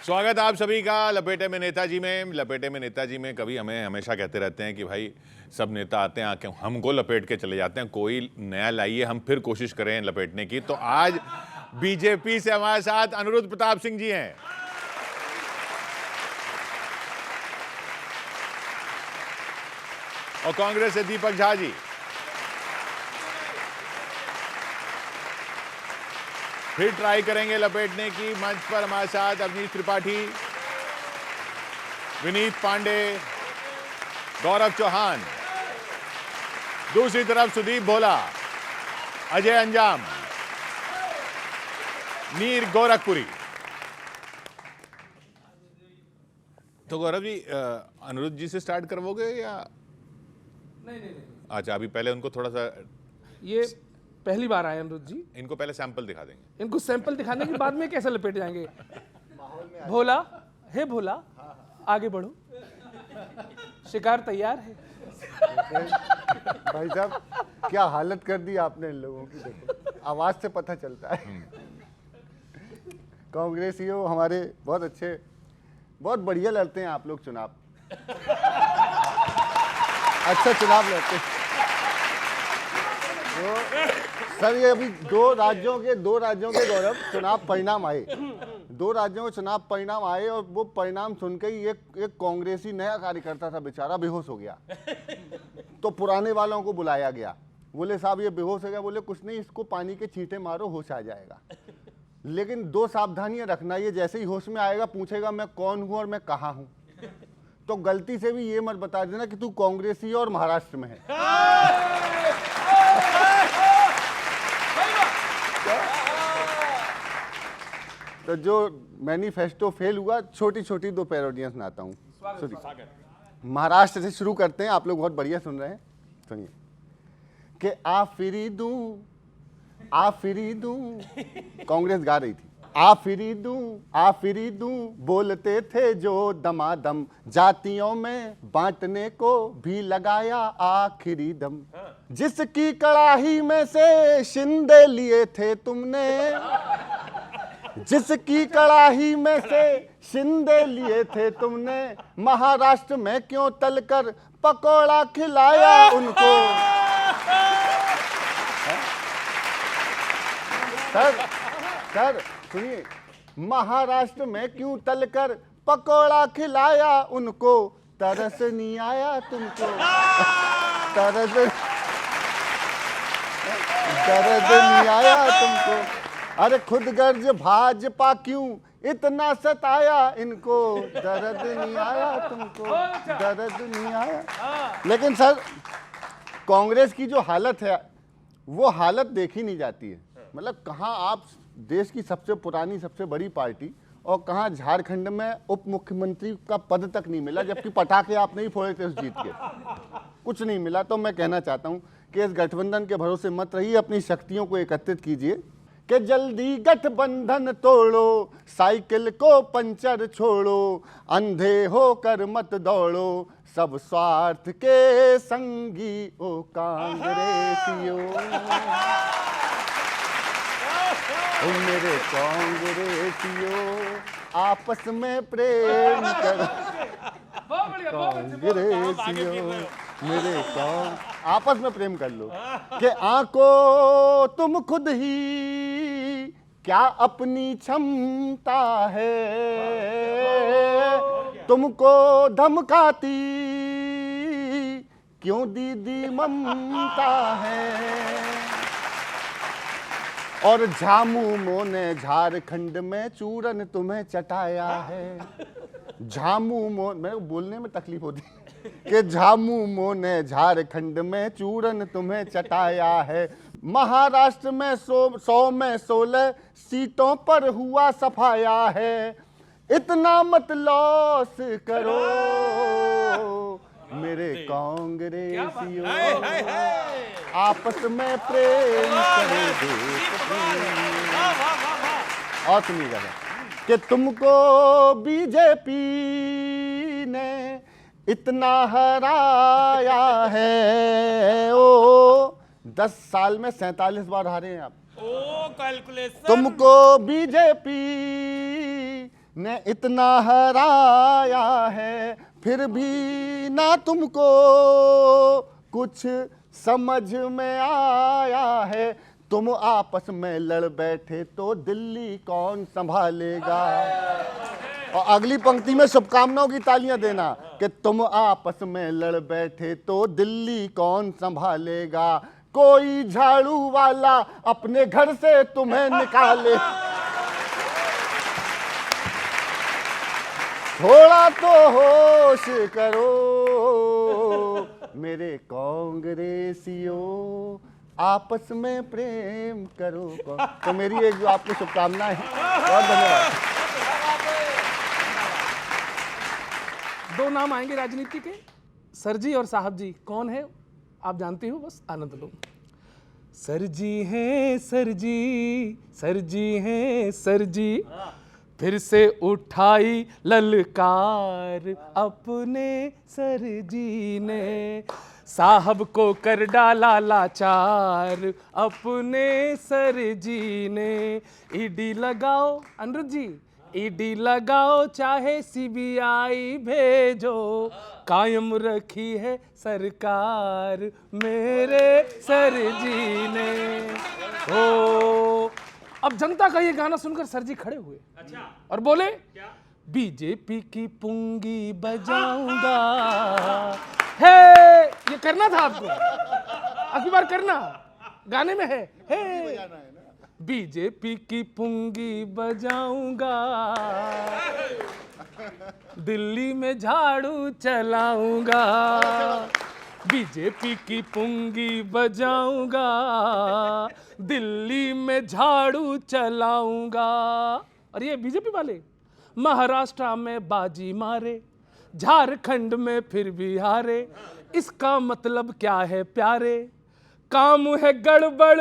स्वागत आप सभी का लपेटे में नेताजी में। लपेटे में नेताजी में कभी हमें हमेशा कहते रहते हैं कि भाई सब नेता आते हैं आके हमको लपेट के चले जाते हैं, कोई नया लाइए, हम फिर कोशिश करें लपेटने की। तो आज बीजेपी से हमारे साथ अनिरुद्ध प्रताप सिंह जी हैं, और कांग्रेस से दीपक झा जी। फिर ट्राई करेंगे लपेटने की। मंच पर हमारे साथ अवनीश त्रिपाठी, विनीत पांडे, गौरव चौहान, दूसरी तरफ सुदीप भोला, अजय अंजाम, नीर गोरखपुरी। तो गौरव जी, अनिरुद्ध जी से स्टार्ट करवोगे या नहीं। अच्छा, अभी पहले उनको थोड़ा सा, ये पहली बार आए अनिरुद्ध जी, इनको पहले सैंपल दिखा देंगे। इनको सैंपल दिखाने के बाद में कैसे लपेट जाएंगे। भोला, हे भोला, आगे बढ़ो, शिकार तैयार है। भाई साहब, क्या हालत कर दी आपने इन लोगों की, देखो आवाज से पता चलता है। कांग्रेसियों हमारे बहुत अच्छे, बहुत बढ़िया लड़ते हैं आप लोग चुनाव, अच्छा चुनाव लड़ते हैं। तो सर, ये अभी दो राज्यों के गौरव चुनाव परिणाम आए, दो राज्यों के चुनाव परिणाम आए, और वो परिणाम सुन के ही एक कांग्रेसी नया कार्यकर्ता था बेचारा बेहोश हो गया। तो पुराने वालों को बुलाया गया, बोले साहब ये बेहोश हो गया, बोले कुछ नहीं, इसको पानी के छींटे मारो, होश आ जाएगा। लेकिन दो सावधानियां रखना, ये जैसे ही होश में आएगा पूछेगा मैं कौन हूं और मैं कहाँ हूं। तो गलती से भी ये मत बता देना कि तू कांग्रेसी और महाराष्ट्र में है। तो जो मैनिफेस्टो फेल हुआ, छोटी छोटी दो पैरोडियां सुनाता हूँ। महाराष्ट्र से शुरू करते हैं, आप लोग बहुत बढ़िया सुन रहे हैं, सुनिए। कि आफिरी दूं, कांग्रेस गा रही थी। आफिरी दूं बोलते थे जो दमादम, जातियों में बांटने को भी लगाया आखिरी दम। जिसकी कड़ाही में से शिंदे लिए थे तुमने, जिसकी कड़ाही में से शिंदे लिए थे तुमने, महाराष्ट्र में क्यों तलकर पकोड़ा खिलाया उनको। सर सुनिए, महाराष्ट्र में क्यों तलकर पकोड़ा खिलाया उनको, तरस नहीं आया तुमको, दर्द नहीं आया तुमको। अरे खुद गर्ज भाजपा क्यों इतना सताया इनको, दर्द नहीं आया तुमको, दर्द नहीं आया। लेकिन सर, कांग्रेस की जो हालत है वो हालत देखी नहीं जाती है। मतलब कहाँ आप देश की सबसे पुरानी सबसे बड़ी पार्टी, और कहाँ झारखंड में उप मुख्यमंत्री का पद तक नहीं मिला, जबकि पटाखे आप नहीं फोड़े थे उस जीत के, कुछ नहीं मिला। तो मैं कहना चाहता हूँ कि इस गठबंधन के भरोसे मत रहिए, अपनी शक्तियों को एकत्रित कीजिए। कि जल्दी गठबंधन तोड़ो, साइकिल को पंचर छोड़ो, अंधे होकर मत दौड़ो, सब स्वार्थ के संगी ओ कांग्रेसियों, ओ मेरे कांग्रेसियों, आपस में प्रेम करो, कांग्रेसियों मेरे आपस में प्रेम कर लो। कि आंखों तुम खुद ही क्या अपनी क्षमता है, तुमको धमकाती क्यों दीदी ममता है। और झामुमो ने झारखंड में चूरन तुम्हें चटाया है, झामुमो, मेरे को बोलने में तकलीफ होती है, कि झामुमो ने झारखंड में चूरन तुम्हें चटाया है। महाराष्ट्र में 100 में 16 सीटों पर हुआ सफाया है, इतना मत लॉस करो मेरे कांग्रेसियों, आपस में प्रेम करो। और सुनिएगा कि तुमको बीजेपी ने इतना हराया है, ओ 10 साल में 47 बार हारे हैं आप। ओ कैलकुलेशन। तुमको बीजेपी ने इतना हराया है, फिर भी ना तुमको कुछ समझ में आया है। तुम आपस में लड़ बैठे तो दिल्ली कौन संभालेगा। और अगली पंक्ति में शुभकामनाओं की तालियां देना कि तुम आपस में लड़ बैठे तो दिल्ली कौन संभालेगा। कोई झाड़ू वाला अपने घर से तुम्हें निकाले। थोड़ा तो होश करो मेरे कांग्रेसियों, आपस में प्रेम करो। तो मेरी एक जो आपको शुभकामनाएं हैं, बहुत धन्यवाद। दो नाम आएंगे राजनीति के, सर जी और साहब जी। कौन है आप जानते हो, बस आनंद लो। सर जी हैं सर जी, सर जी हैं सर जी, फिर से उठाई ललकार अपने सर जी ने। साहब को कर डाला लाचार अपने सर जी ने। ईडी लगाओ अनुरुद्ध जी, ईडी लगाओ चाहे सीबीआई भेजो, कायम रखी है सरकार मेरे सर जी ने। ओ अब जनता का ये गाना सुनकर सर जी खड़े हुए और बोले, बीजेपी की पुंगी बजाऊंगा। हे ये करना था आपको, अगली बार करना, गाने में है हे बीजेपी की पुंगी बजाऊंगा, दिल्ली में झाड़ू चलाऊंगा। बीजेपी की पुंगी बजाऊंगा, दिल्ली में झाड़ू चलाऊंगा। और ये बीजेपी वाले महाराष्ट्र में बाजी मारे, झारखंड में फिर भी हारे। इसका मतलब क्या है प्यारे, काम है गड़बड़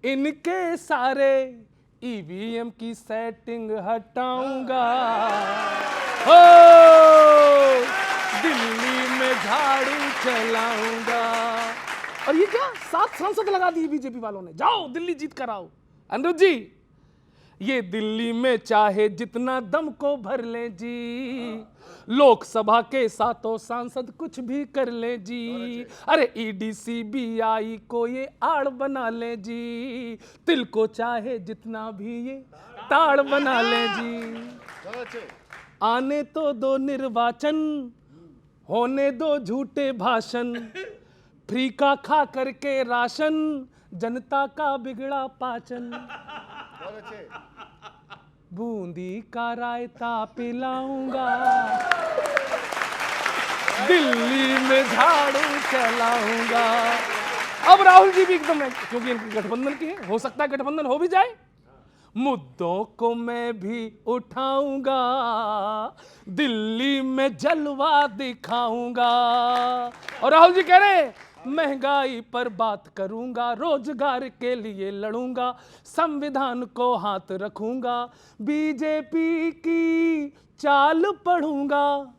इनके सारे, ईवीएम की सेटिंग हटाऊंगा। हो दिल्ली में झाड़ू चलाऊंगा। और ये क्या 7 सांसद लगा दिए बीजेपी वालों ने, जाओ दिल्ली जीत कर आओ। अनुरुद्ध जी, ये दिल्ली में चाहे जितना दम को भर ले जी, लोकसभा के 7 सांसद कुछ भी कर ले जी। अरे ईडी सीबीआई को ये आड़ बना ले जी, तिल को चाहे जितना भी ये ताड़ बना ले जी। आने तो दो निर्वाचन, होने दो झूठे भाषण, फ्री का खा करके राशन, जनता का बिगड़ा पाचन। बूंदी का रायता पिलाऊंगा, दिल्ली में झाड़ू चलाऊंगा। अब राहुल जी भी एकदम है, क्योंकि इनकी गठबंधन की है, हो सकता है गठबंधन हो भी जाए। मुद्दों को मैं भी उठाऊंगा, दिल्ली में जलवा दिखाऊंगा। और राहुल जी कह रहे हैं महंगाई पर बात करूंगा, रोजगार के लिए लड़ूंगा, संविधान को हाथ रखूंगा, बीजेपी की चाल पढ़ूंगा,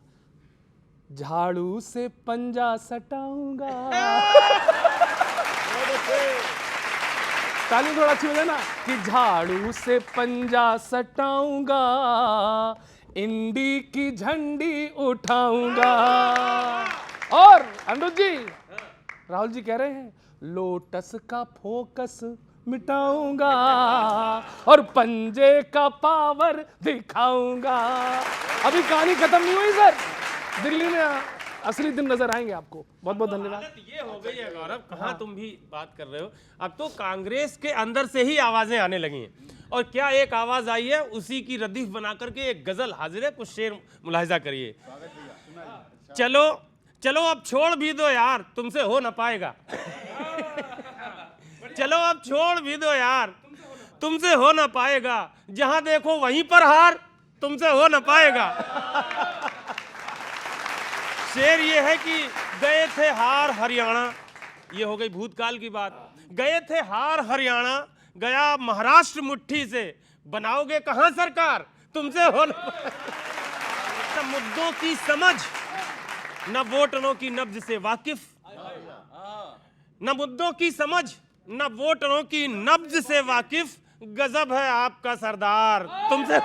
झाड़ू से पंजा सटाऊंगा। ताली थोड़ा अच्छी हो जाए ना, कि झाड़ू से पंजा सटाऊंगा, इंडी की झंडी उठाऊंगा। और अनुरुद्ध जी, राहुल जी कह रहे हैं लोटस का फोकस मिटाऊंगा और पंजे का पावर दिखाऊंगा। अभी कहानी खत्म नहीं हुई सर, दिल्ली में असली दिन नजर आएंगे आपको। बहुत बहुत धन्यवाद। ये हो गई है गौरव, कहाँ तुम भी बात कर रहे हो। अब तो कांग्रेस के अंदर से ही आवाजें आने लगी हैं, और क्या एक आवाज आई है, उसी की रदीफ बना करके एक गजल हाजिर है, कुछ शेर मुलाहिजा करिए। चलो चलो अब छोड़ भी दो यार, तुमसे हो ना पाएगा। चलो अब छोड़ भी दो यार, तुमसे हो ना पाएगा, जहां देखो वहीं पर हार, तुमसे हो ना पाएगा। शेर ये है कि गए थे हार हरियाणा, ये हो गई भूतकाल की बात। गए थे हार हरियाणा, गया महाराष्ट्र मुट्ठी से, बनाओगे कहां सरकार, तुमसे हो न मुद्दों की समझ, न वोटरों की नब्ज से वाकिफ, न मुद्दों की समझ, न वोटरों की नब्ज से वाकिफ, गजब है आपका सरदार, तुमसे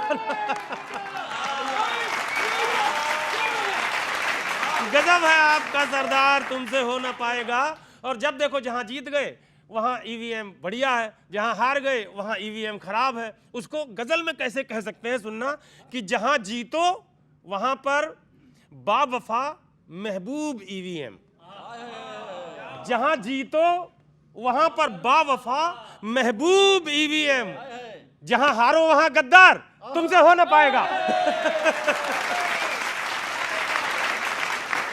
गजब है आपका सरदार, तुमसे हो ना पाएगा। और जब देखो जहां जीत गए वहां ईवीएम बढ़िया है, जहां हार गए वहां ईवीएम खराब है। उसको गजल में कैसे कह सकते हैं, सुनना कि जहां जीतो वहां पर बावफा महबूब ईवीएम, जहां जीतो वहां पर बावफा महबूब ईवीएम, जहां हारो वहां गद्दार, तुमसे हो ना पाएगा।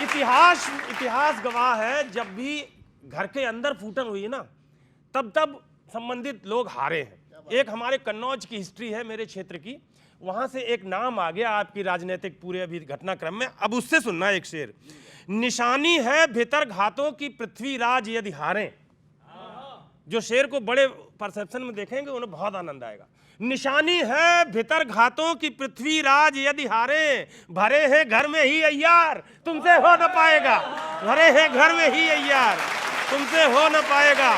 इतिहास गवाह है, जब भी घर के अंदर फूटन हुई ना तब संबंधित लोग हारे हैं। एक हमारे कन्नौज की हिस्ट्री है, मेरे क्षेत्र की, वहां से एक नाम आ गया आपकी राजनीतिक पूरे अभी घटनाक्रम में। अब उससे सुनना एक शेर, निशानी है भीतर घातों की पृथ्वीराज यदि हारें। जो शेर को बड़े परसेप्शन में देखेंगे उन्हें बहुत आनंद आएगा। निशानी है भीतर घातों की पृथ्वीराज यदि हारे, भरे हैं घर में ही अय्यार, तुमसे हो न पाएगा। भरे हैं घर में ही अय्यार, तुमसे हो न पाएगा।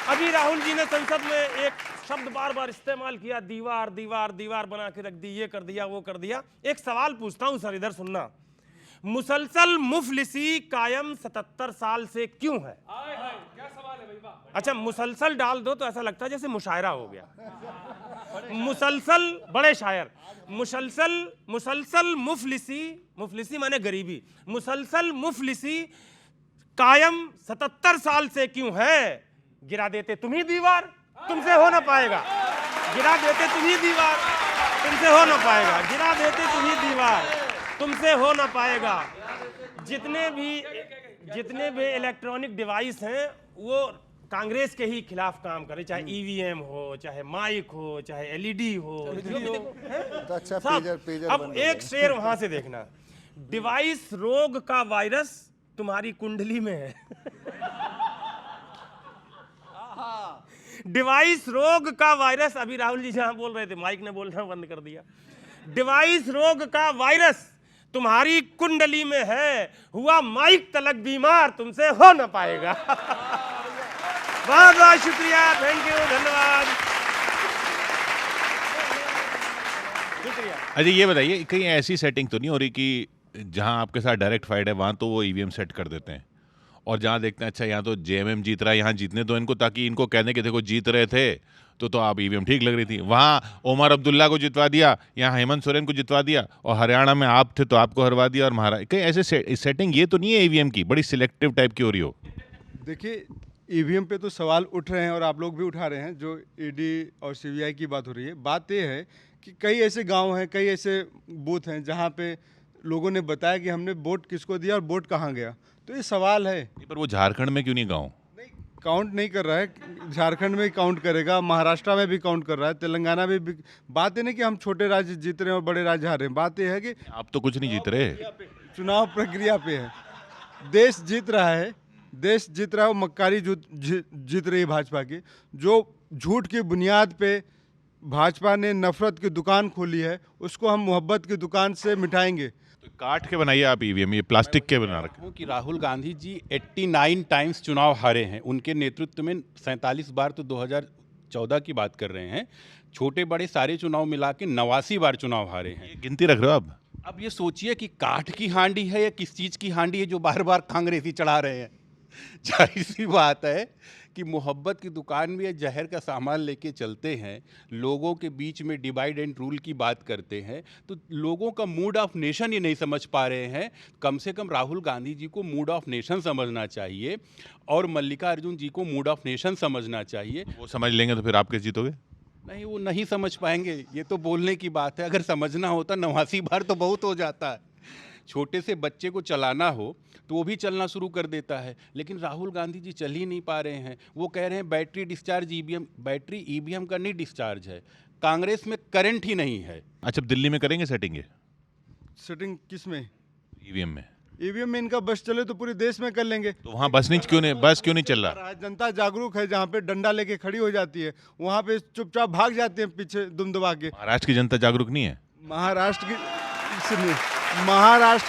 अभी राहुल जी ने संसद में एक शब्द बार बार इस्तेमाल किया, दीवार दीवार दीवार बना के रख दी, ये कर दिया वो कर दिया। एक सवाल पूछता हूं सर, इधर सुनना, मुसलसल मुफलिसी कायम 77 साल से क्यों है? क्या सवाल है भाई? अच्छा, मुसलसल डाल दो तो ऐसा लगता है जैसे मुशायरा हो गया। मुसलसल, बड़े शायर, मुसलसल मुफलिसी माने गरीबी, मुसलसल मुफलिसी कायम 77 साल से क्यों है? गिरा देते तुम ही दीवार, तुमसे हो ना पाएगा। गिरा देते तुम ही दीवार, तुमसे हो ना पाएगा। गिरा देते तुम ही दीवार, तुमसे हो ना पाएगा। जितने भी इलेक्ट्रॉनिक डिवाइस हैं वो कांग्रेस के ही खिलाफ काम करे, चाहे ईवीएम हो, चाहे माइक हो, चाहे एलईडी हो, जो भी हो, तो अच्छा सब। पेजर अब बन गया। एक शेर वहां से देखना, डिवाइस रोग का वायरस तुम्हारी कुंडली में है। डिवाइस रोग का वायरस, अभी राहुल जी जहां बोल रहे थे माइक ने बोलना बंद कर दिया। डिवाइस रोग का वायरस तुम्हारी कुंडली में है, हुआ माइक तलक बीमार, तुमसे हो ना पाएगा। बहुत बहुत शुक्रिया, थैंक यू, धन्यवाद, शुक्रिया। अच्छा ये बताइए, कहीं ऐसी सेटिंग तो नहीं हो रही कि जहां आपके साथ डायरेक्ट फाइट है वहां तो वो ईवीएम सेट कर देते हैं, और जहां देखते हैं अच्छा यहाँ तो जेएमएम जीत रहा है, यहाँ जीतने दो इनको, ताकि इनको कहने के देखो जीत रहे थे तो आप ईवीएम ठीक लग रही थी, वहाँ ओमर अब्दुल्ला को जितवा दिया, यहाँ हेमंत सोरेन को जितवा दिया, और हरियाणा में आप थे तो आपको हरवा दिया, और महाराष्ट्र कहीं ऐसे सेटिंग ये तो नहीं है ईवीएम की, बड़ी सिलेक्टिव टाइप की हो रही हो? देखिए, ईवीएम पे तो सवाल उठ रहे हैं और आप लोग भी उठा रहे हैं, जो ईडी और सीबीआई की बात हो रही है। बात ये है कि कई ऐसे गांव हैं, कई ऐसे बूथ हैं जहां पे लोगों ने बताया कि हमने वोट किसको दिया और वोट कहां गया। तो ये सवाल है। पर वो झारखंड में क्यों नहीं गाँव? नहीं, काउंट नहीं कर रहा है, झारखंड में ही काउंट करेगा, महाराष्ट्र में भी काउंट कर रहा है, तेलंगाना में भी। बात ये नहीं कि हम छोटे राज्य जीत रहे हैं और बड़े राज्य हारे हैं, बात यह है कि आप तो कुछ नहीं जीत रहे। चुनाव प्रक्रिया पे है। देश जीत रहा है, देश जीत रहा है, मक्कारी जीत रही है भाजपा की। जो झूठ की बुनियाद पे भाजपा ने नफरत की दुकान खोली है, उसको हम मोहब्बत की दुकान से मिटाएंगे। तो काट के बनाइए आप ईवीएम, ये प्लास्टिक के बना रखे। कि राहुल गांधी जी 89 टाइम्स चुनाव हारे हैं, उनके नेतृत्व में 47 बार, तो 2014 की बात कर रहे हैं, छोटे बड़े सारे चुनाव मिला के 89 बार चुनाव हारे हैं। ये गिनती रख रहे हो आप? अब ये सोचिए कि काठ की हांडी है या किस चीज़ की हांडी है जो बार बार कांग्रेसी चढ़ा रहे हैं। जाहिर सी बात है कि मोहब्बत की दुकान में जहर का सामान लेके चलते हैं, लोगों के बीच में डिवाइड एंड रूल की बात करते हैं, तो लोगों का मूड ऑफ नेशन ही नहीं समझ पा रहे हैं। कम से कम राहुल गांधी जी को मूड ऑफ नेशन समझना चाहिए और मल्लिकार्जुन जी को मूड ऑफ नेशन समझना चाहिए। वो समझ लेंगे तो फिर आप कैसे जीतोगे? नहीं, वो नहीं समझ पाएंगे, ये तो बोलने की बात है। अगर समझना होता 89 बार तो बहुत हो जाता है। छोटे से बच्चे को चलाना हो तो वो भी चलना शुरू कर देता है, लेकिन राहुल गांधी जी चल ही नहीं पा रहे हैं। वो कह रहे हैं battery discharge EVM, battery EVM का नहीं डिस्चार्ज है, कांग्रेस में करंट ही नहीं है। अच्छा, दिल्ली में करेंगे सेटिंग ये सेटिंग किस में? ईवीएम में? ईवीएम में इनका बस चले तो पूरे देश में कर लेंगे। तो वहाँ बस क्यों नहीं चल रहा? जनता जागरूक है, जहाँ पे डंडा लेके खड़ी हो जाती है वहाँ पे चुपचाप भाग जाते हैं पीछे दुम दबा के। महाराष्ट्र की जनता जागरूक नहीं है? महाराष्ट्र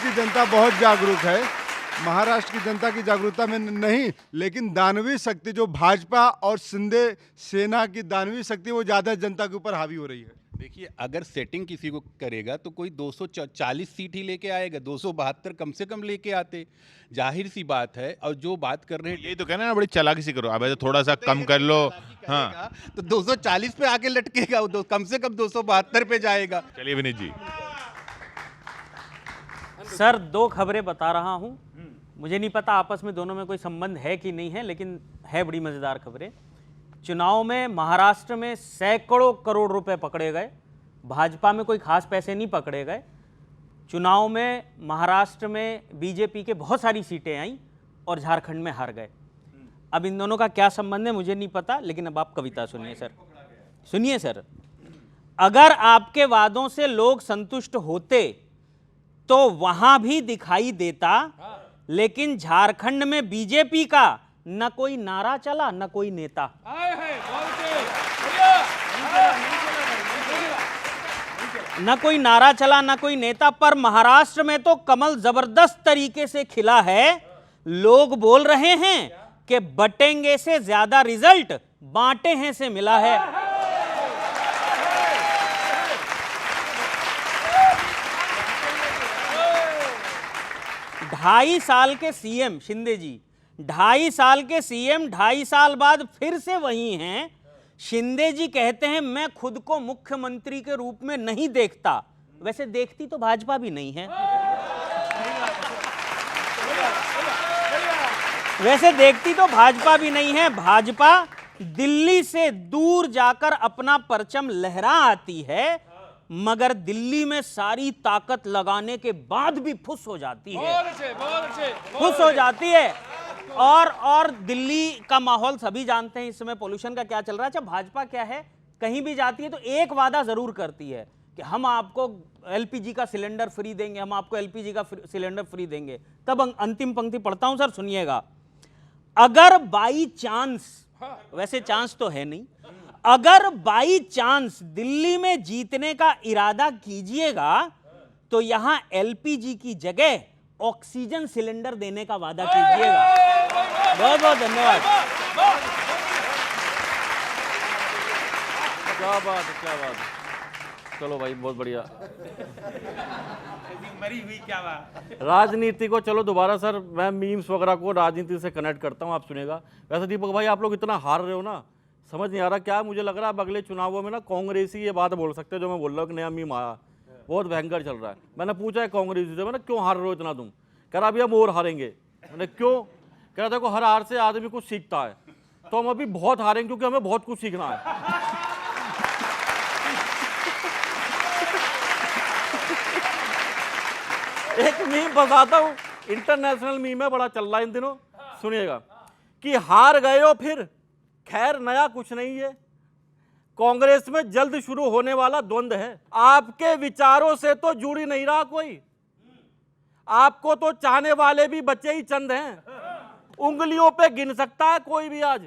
की जनता बहुत जागरूक है। महाराष्ट्र की जनता की जागरूकता में नहीं, लेकिन दानवी शक्ति जो भाजपा और शिंदे सेना की दानवी शक्ति वो ज़्यादा जनता के ऊपर हावी हो रही है। देखिए, अगर सेटिंग किसी को करेगा तो कोई 240 सीट ही लेके आएगा, 272 कम से कम लेके आते, जाहिर सी बात है। और जो बात कर रहे हैं यही तो कहना ना, बड़ी चालाकी से करो, अब ऐसे थोड़ा सा कम कर लो। हाँ, तो 240 पे आके लटकेगा, कम से कम 272 पे जाएगा। चलिए विनीत जी। सर, दो खबरें बता रहा हूं, मुझे नहीं पता आपस में दोनों में कोई संबंध है कि नहीं है, लेकिन है बड़ी मजेदार खबरें। चुनाव में महाराष्ट्र में सैकड़ों करोड़ रुपए पकड़े गए, भाजपा में कोई खास पैसे नहीं पकड़े गए। चुनाव में महाराष्ट्र में बीजेपी के बहुत सारी सीटें आईं और झारखंड में हार गए। अब इन दोनों का क्या संबंध है मुझे नहीं पता, लेकिन अब आप कविता सुनिए सर, सुनिए सर। अगर आपके वादों से लोग संतुष्ट होते तो वहां भी दिखाई देता, लेकिन झारखंड में बीजेपी का न कोई नारा चला न कोई नेता। न कोई नारा चला न कोई नेता, पर महाराष्ट्र में तो कमल जबरदस्त तरीके से खिला है। लोग बोल रहे हैं कि बटेंगे से ज्यादा रिजल्ट बांटे हैं से मिला है। ढाई साल के सीएम शिंदे जी, 2.5 साल के सीएम, 2.5 साल बाद फिर से वही हैं। शिंदे जी कहते हैं मैं खुद को मुख्यमंत्री के रूप में नहीं देखता। वैसे देखती तो भाजपा भी नहीं है, वैसे देखती तो भाजपा भी नहीं है। भाजपा दिल्ली से दूर जाकर अपना परचम लहरा आती है, मगर दिल्ली में सारी ताकत लगाने के बाद भी फुस हो जाती है, फुस हो जाती है। और दिल्ली का माहौल सभी जानते हैं, इस समय पोल्यूशन का क्या चल रहा है। अच्छा, भाजपा क्या है, कहीं भी जाती है तो एक वादा जरूर करती है कि हम आपको एलपीजी का सिलेंडर फ्री देंगे, हम आपको एलपीजी का सिलेंडर फ्री देंगे। तब अंतिम पंक्ति पढ़ता हूं सर, सुनिएगा। अगर बाई चांस, वैसे चांस तो है नहीं, अगर बाई चांस दिल्ली में जीतने का इरादा कीजिएगा तो यहां एलपीजी की जगह ऑक्सीजन सिलेंडर देने का वादा कीजिएगा। बहुत बहुत धन्यवाद। क्या बात है, क्या बात है। चलो भाई, बहुत बढ़िया। मरी हुई क्या बात। राजनीति को चलो दोबारा सर, मैं मीम्स वगैरह को राजनीति से कनेक्ट करता हूँ, आप सुनेगा। वैसे दीपक भाई, आप लोग इतना हार रहे हो ना, समझ नहीं आ रहा क्या। मुझे लग रहा है अब अगले चुनावों में ना कांग्रेसी ये बात बोल सकते हैं जो मैं बोल रहा हूँ कि नया मीम आया, बहुत भयंकर चल रहा है। मैंने पूछा है कांग्रेसी से, मैंने क्यों हार रहे हो इतना तुम? कह रहा अभी हम और हारेंगे। मैंने क्यों? कह रहा देखो हर हार से आदमी कुछ सीखता है, तो हम अभी बहुत हारेंगे क्योंकि हमें बहुत कुछ सीखना है। एक मीम बताता हूं, इंटरनेशनल मीम है, बड़ा चल रहा है इन दिनों, सुनिएगा। कि हार गए हो फिर, खैर नया कुछ नहीं है, कांग्रेस में जल्द शुरू होने वाला द्वंद्व है। आपके विचारों से तो जुड़ी नहीं रहा कोई, आपको तो चाहने वाले भी बच्चे ही चंद हैं, उंगलियों पे गिन सकता है कोई भी आज।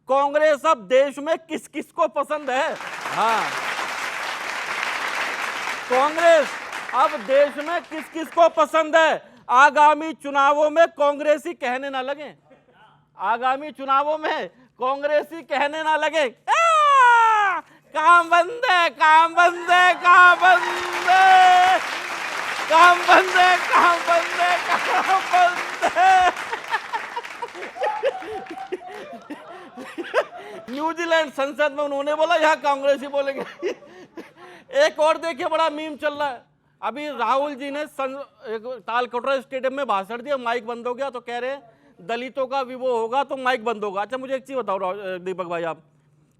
कांग्रेस अब देश में किस किस को पसंद है? हाँ, कांग्रेस अब देश में किस किस को पसंद है? आगामी चुनावों में कांग्रेसी कहने ना लगे, आगामी चुनावों में कांग्रेसी कहने ना लगे काम बंद है, काम बंद है, काम बंद है, काम बंद है, काम बंद है, काम बंद है। न्यूजीलैंड संसद में उन्होंने बोला, यहाँ कांग्रेसी बोलेंगे। एक और देखिए, बड़ा मीम चल रहा है। अभी राहुल जी ने तालकटोरा स्टेडियम में भाषण दिया, माइक बंद हो गया, तो कह रहे हैं दलितों का विवो होगा तो माइक बंद होगा। अच्छा, मुझे एक चीज बताओ दीपक भाई, आप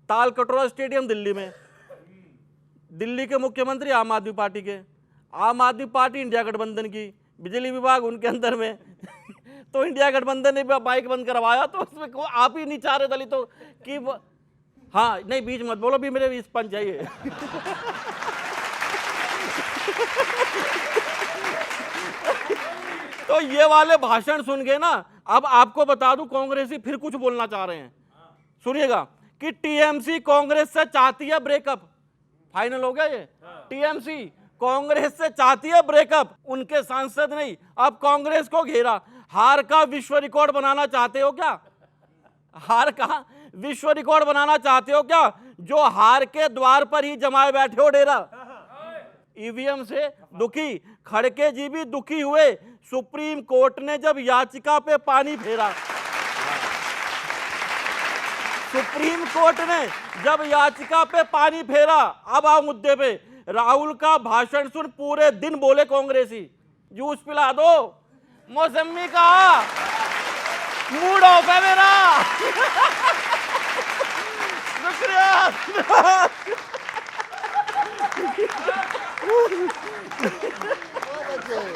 तालकटोरा स्टेडियम दिल्ली में, दिल्ली के मुख्यमंत्री आम आदमी पार्टी के, आम आदमी पार्टी इंडिया गठबंधन की, बिजली विभाग उनके अंदर में तो इंडिया गठबंधन ने माइक बंद करवाया, तो उसमें आप ही नहीं चाह रहे दलितों की। हाँ नहीं, बीच मत बोलो, भी मेरे इस पंच चाहिए। तो ये वाले भाषण सुन के ना, अब आपको बता दूं कांग्रेसी फिर कुछ बोलना चाह रहे हैं, सुनिएगा। कि टीएमसी कांग्रेस से चाहती है ब्रेकअप, फाइनल हो गया ये। टीएमसी कांग्रेस से चाहती है ब्रेकअप, उनके सांसद नहीं, अब कांग्रेस को घेरा। हार का विश्व रिकॉर्ड बनाना चाहते हो क्या? हार का विश्व रिकॉर्ड बनाना चाहते हो क्या? जो हार के द्वार पर ही जमाए बैठे हो डेरा। ईवीएम से दुखी खड़के जी भी दुखी हुए, सुप्रीम कोर्ट ने जब याचिका पे पानी फेरा। सुप्रीम कोर्ट ने जब याचिका पे पानी फेरा। अब आओ मुद्दे पे। राहुल का भाषण सुन पूरे दिन बोले कांग्रेसी, जूस पिला दो, मौसमी का मूड ऑफ है मेरा। शुक्रिया।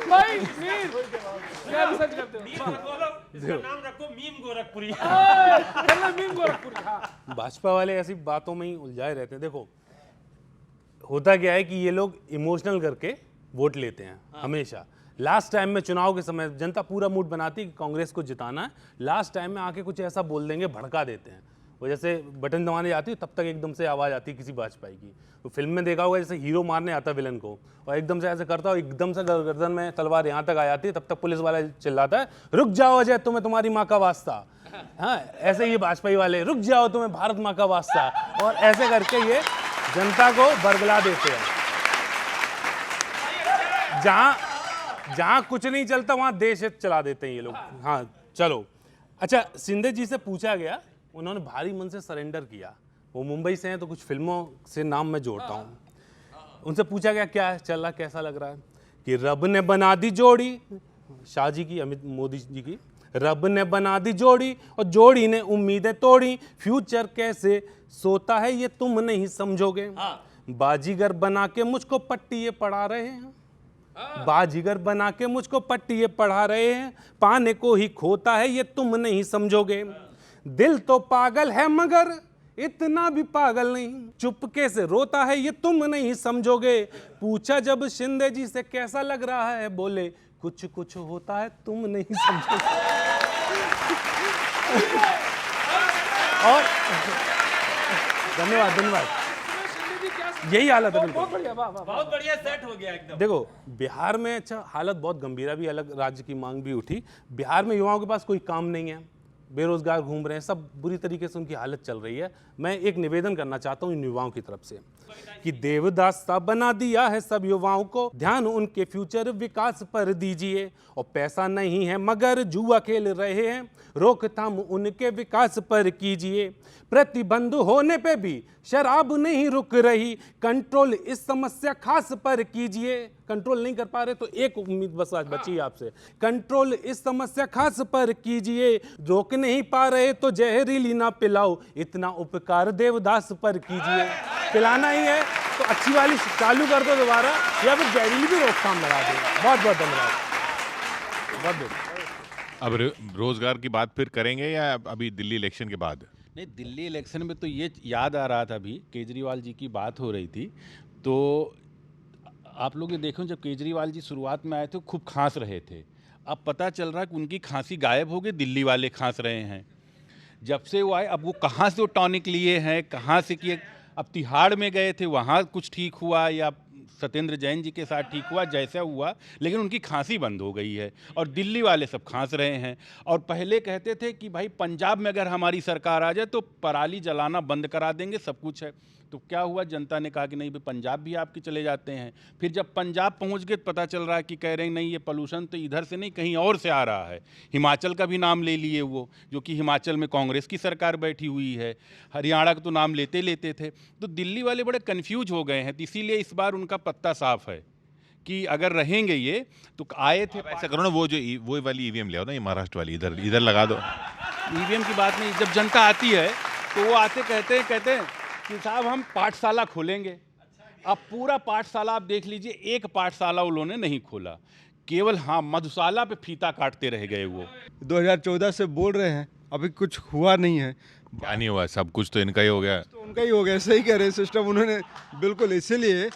भाई मीर क्या रिसर्च करते हो? इसका नाम रखो मीम गोरखपुरी। मीम गोरखपुरी। हाँ भाजपा वाले ऐसी बातों में ही उलझाए रहते हैं। देखो होता क्या है कि ये लोग इमोशनल करके वोट लेते हैं हमेशा। लास्ट टाइम में चुनाव के समय जनता पूरा मूड बनाती है कि कांग्रेस को जिताना है, लास्ट टाइम में आके कुछ ऐसा बोल देंगे, भड़का देते हैं। वो जैसे बटन दबाने जाती है तब तक एकदम से आवाज़ आती है किसी भाजपाई की। तो फिल्म में देखा होगा जैसे हीरो मारने आता है विलन को और एकदम से ऐसे करता है, एकदम से गर्दन में तलवार यहाँ तक आ जाती है, तब तक पुलिस वाला चिल्लाता है रुक जाओ अजय तुम्हें तुम्हारी माँ का वास्ता। हाँ ऐसे ये भाजपाई वाले रुक जाओ तुम्हें भारत माँ का वास्ता, और ऐसे करके ये जनता को बरगला देते हैं। जहां कुछ नहीं चलता वहां देश हित चला देते हैं ये लोग। हाँ चलो अच्छा, शिंदे जी से पूछा गया, उन्होंने भारी मन से सरेंडर किया। वो मुंबई से हैं तो कुछ फिल्मों से नाम मैं जोड़ता हूँ। उनसे पूछा गया क्या चल रहा, कैसा लग रहा है, कि रब ने बना दी जोड़ी, शाह जी की, अमित मोदी जी की, रब ने बना दी जोड़ी और जोड़ी ने उम्मीदें तोड़ी, फ्यूचर कैसे सोता है ये तुम नहीं समझोगे, बाजीगर बना के मुझको पट्टी ये पढ़ा रहे हैं, बाजीगर बना के मुझको पट्टी ये पढ़ा रहे हैं, पाने को ही खोता है ये तुम नहीं समझोगे, दिल तो पागल है मगर इतना भी पागल नहीं, चुपके से रोता है ये तुम नहीं समझोगे, पूछा जब शिंदे जी से कैसा लग रहा है, बोले कुछ कुछ होता है तुम नहीं समझोगे। और धन्यवाद धन्यवाद, यही हालत है। बहुत बढ़िया, वाह वाह। बहुत बढ़िया सेट हो गया एकदम। देखो बिहार में अच्छा हालत बहुत गंभीर है, अभी अलग राज्य की मांग भी उठी। बिहार में युवाओं के पास कोई काम नहीं है, बेरोजगार घूम रहे हैं, सब बुरी तरीके से उनकी हालत चल रही है। मैं एक निवेदन करना चाहता हूँ इन युवाओं की तरफ से कि देवदास सा बना दिया है सब युवाओं को, ध्यान उनके फ्यूचर विकास पर दीजिए, और पैसा नहीं है मगर जुआ खेल रहे हैं, रोकथाम उनके विकास पर कीजिए, प्रतिबंध होने पे भी शराब नहीं रुक रही, कंट्रोल इस समस्या खास पर कीजिए, कंट्रोल नहीं कर पा रहे तो एक उम्मीद बस आज बची है आपसे, कंट्रोल इस समस्या खास पर कीजिए, रोक नहीं पा रहे तो जहरीली ना पिलाओ, इतना उपकार देवदास पर कीजिए, पिलाना ही है तो अच्छी वाली चालू कर दो दोबारा, या फिर जहरीली भी रोकथाम लगा दो। बहुत बहुत धन्यवाद, बहुत बहुत। अब रोजगार की बात फिर करेंगे या अभी दिल्ली इलेक्शन के बाद? नहीं, दिल्ली इलेक्शन में तो ये याद आ रहा था, अभी केजरीवाल जी की बात हो रही थी, तो आप लोग ये देखो जब केजरीवाल जी शुरुआत में आए थे खूब खांस रहे थे, अब पता चल रहा है कि उनकी खांसी गायब हो गई, दिल्ली वाले खांस रहे हैं। जब से वो आए, अब वो कहाँ से वो टॉनिक लिए हैं, कहाँ से किए, अब तिहाड़ में गए थे वहाँ कुछ ठीक हुआ या सत्येंद्र जैन जी के साथ ठीक हुआ, जैसा हुआ, लेकिन उनकी खांसी बंद हो गई है और दिल्ली वाले सब खांस रहे हैं। और पहले कहते थे कि भाई पंजाब में अगर हमारी सरकार आ जाए तो पराली जलाना बंद करा देंगे, सब कुछ है। तो क्या हुआ, जनता ने कहा कि नहीं भाई पंजाब भी आपके चले जाते हैं। फिर जब पंजाब पहुंच गए तो पता चल रहा है कि कह रहे हैं नहीं ये पोल्यूशन तो इधर से नहीं कहीं और से आ रहा है। हिमाचल का भी नाम ले लिए वो, जो कि हिमाचल में कांग्रेस की सरकार बैठी हुई है, हरियाणा का तो नाम लेते थे। तो दिल्ली वाले बड़े कन्फ्यूज हो गए हैं, तो इसीलिए इस बार उनका पत्ता साफ है कि अगर रहेंगे ये तो आए थे। ऐसा करो ना, वो वाली ईवीएम ले आओ ना, ये महाराष्ट्र वाली इधर लगा दो। ईवीएम की बात नहीं, जब जनता आती है तो वो आते कहते हैं कि साहब हम पाठशाला खोलेंगे। अब पूरा पाठशाला आप देख लीजिए, एक पाठशाला उन्होंने नहीं खोला, केवल हाँ मधुशाला पे फीता काटते रह गए। वो 2014 से बोल रहे हैं, अभी कुछ हुआ नहीं है। क्या नहीं हुआ, सब कुछ तो इनका ही हो गया। तो उनका ही हो गया, सही कह रहे हैं सिस्टम उन्होंने, बिल्कुल। इसीलिए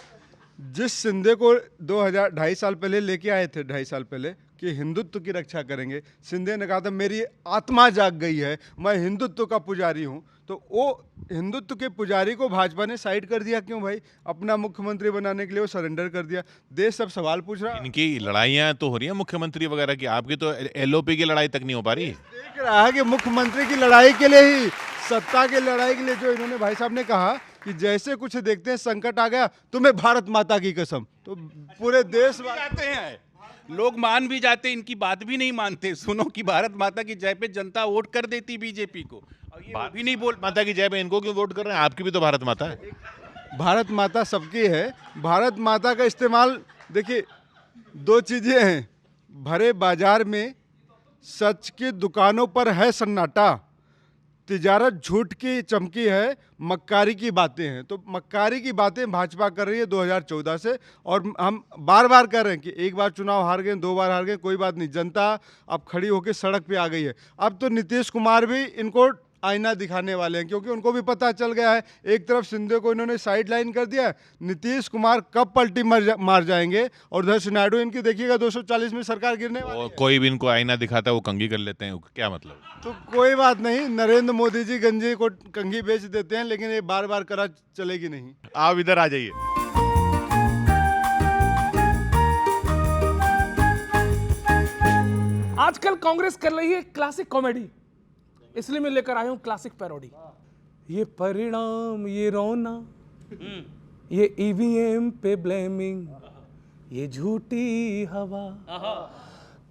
जिस शिंदे को 2.5 साल पहले लेके आए थे, 2.5 साल पहले, कि हिंदुत्व की रक्षा करेंगे, शिंदे ने कहा था मेरी आत्मा जाग गई है, मैं हिंदुत्व का पुजारी हूँ। तो वो हिंदुत्व के पुजारी को भाजपा ने साइड कर दिया। क्यों भाई? अपना मुख्यमंत्री बनाने के लिए वो सरेंडर कर दिया। देश सब सवाल पूछ रहा, इनकी लड़ाइयाँ तो हो रही हैं मुख्यमंत्री वगैरह की, आपकी तो एलओपी की लड़ाई तक नहीं हो पा रही। देख रहा है कि मुख्यमंत्री की लड़ाई के लिए ही सत्ता की लड़ाई के लिए जो इन्होंने भाई साहब ने कहा कि जैसे कुछ देखते हैं संकट आ गया तुम्हें भारत माता की कसम, तो पूरे देश जाते हैं लोग, मान भी जाते, इनकी बात भी नहीं मानते। सुनो कि भारत माता की जय पे जनता वोट कर देती बीजेपी को, और ये वो भी नहीं बोल। माता की जय पे इनको क्यों वोट कर रहे हैं? आपकी भी तो भारत माता है। भारत माता सबकी है। भारत माता का इस्तेमाल देखिए, दो चीजें हैं, भरे बाजार में सच की दुकानों पर है सन्नाटा, तिजारत झूठ की चमकी है, मक्कारी की बातें हैं। तो मक्कारी की बातें भाजपा कर रही है 2014 से, और हम बार बार कह रहे हैं कि एक बार चुनाव हार गए, 2 बार हार गए, कोई बात नहीं, जनता अब खड़ी होकर सड़क पे आ गई है। अब तो नीतीश कुमार भी इनको आईना दिखाने वाले हैं, क्योंकि उनको भी पता चल गया है, एक तरफ शिंदे को इन्होंने साइड लाइन कर दिया है, नीतीश कुमार कब पलटी मार जाएंगे, और उधर से नायडू इनकी देखिएगा 240 में सरकार गिरने वाली है। कोई भी इनको आईना दिखाता है वो कंघी कर लेते हैं, क्या मतलब? तो कोई बात नहीं, नरेंद्र मोदी जी गंजी को कंघी बेच देते हैं, लेकिन ये बार बार करा चलेगी नहीं। आप इधर आ जाइए। आजकल कांग्रेस कर रही है क्लासिक कॉमेडी, इसलिए मैं लेकर आया हूं क्लासिक पैरोडी। ये परिणाम, ये रोना, ये ईवीएम पे ब्लेमिंग, ये झूठी हवा,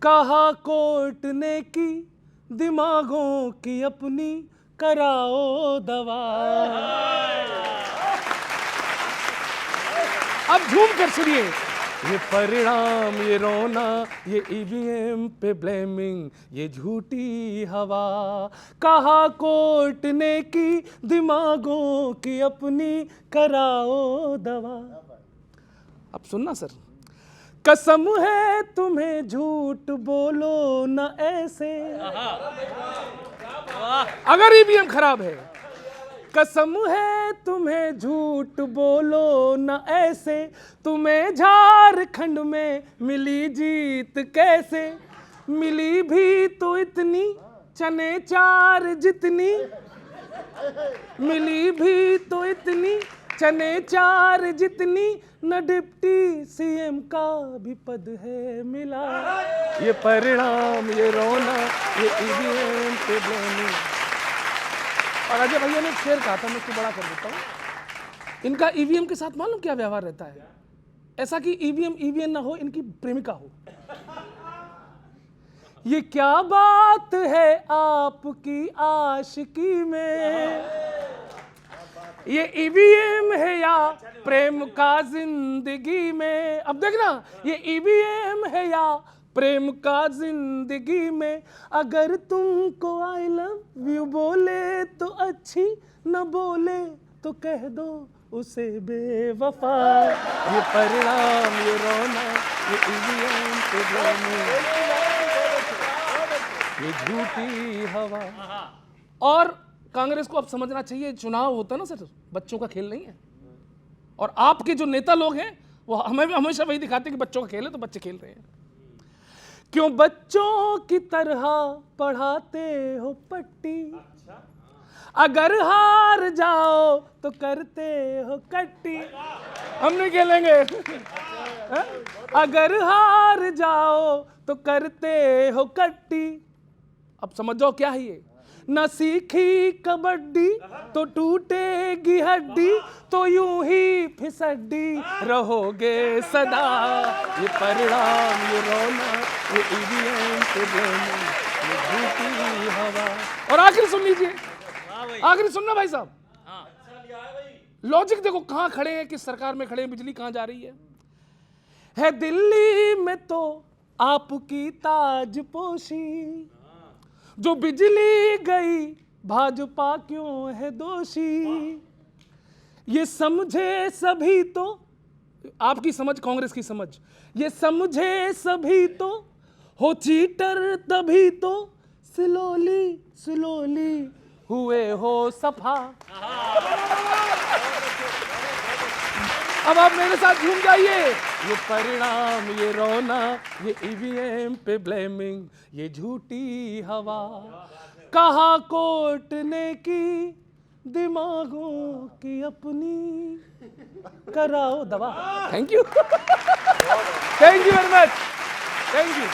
कहा कोर्ट ने की दिमागों की अपनी, कराओ दवा। अब झूम कर सुनिए। ये परिणाम, ये रोना, ये ईवीएम पे ब्लेमिंग, ये झूठी हवा, कहा कोर्ट ने की दिमागों की अपनी, कराओ दवा। अब सुनना सर, कसम है तुम्हें झूठ बोलो न ऐसे, अगर ईवीएम खराब है, कसम है तुम्हें झूठ बोलो न ऐसे, तुम्हें झारखंड में मिली जीत कैसे, मिली भी तो इतनी चने चार जितनी, मिली भी तो इतनी चने चार जितनी, न डिप्टी सीएम का भी पद है मिला। ये परिणाम, ये रोना, ये ईवीएम पे ब्लेमिंग। और अजय भैया ने एक शेर कहा था, मैं इसको बड़ा कर देता हूँ। इनका ईवीएम के साथ मालूम क्या व्यवहार रहता है? ऐसा कि ईवीएम ना हो, इनकी प्रेमिका हो। ये क्या बात है आपकी आशिकी में, ये ईवीएम है या प्रेम का जिंदगी में। अब देखना, ये ईवीएम है या प्रेम का जिंदगी में, अगर तुमको आई लव यू बोले तो अच्छी, न बोले तो कह दो उसे बेवफा। ये परिणाम, ये रोना, ये ईवीएम पे ब्लेमिंग, ये झूठी हवा। और कांग्रेस को अब समझना चाहिए, चुनाव होता है ना सर, बच्चों का खेल नहीं है। और आपके जो नेता लोग हैं वो हमें हमेशा वही दिखाते हैं कि बच्चों का खेल है, तो बच्चे खेल रहे हैं। क्यों बच्चों की तरह पढ़ाते हो पट्टी, अगर हार जाओ तो करते हो कट्टी। हम नहीं खेलेंगे। अगर हार जाओ तो करते हो कट्टी। अब समझ जाओ क्या है ये, न सीखी कबड्डी तो टूटेगी हड्डी, तो यूं ही फिसड्डी रहोगे सदा। ये परिणाम, ये रोना, ये ईवीएम पे ब्लेमिंग, ये झूठी हवा। और आखिर सुन लीजिए, आखिर सुनना भाई साहब, लॉजिक देखो, कहां खड़े हैं, किस सरकार में खड़े हैं, बिजली कहां जा रही है दिल्ली में तो आपकी ताजपोशी, जो बिजली गई भाजपा क्यों है दोषी। ये समझे सभी तो, आपकी समझ कांग्रेस की समझ, ये समझे सभी तो, हो चीटर तभी तो, स्लोली स्लोली हुए हो सफा। अब आप मेरे साथ झूम जाइए। ये परिणाम, ये रोना, ये ईवीएम पे ब्लेमिंग, ये झूठी हवा, कहा कोर्ट ने की दिमागों की अपनी, कराओ दवा। Thank you, thank you very much, thank you.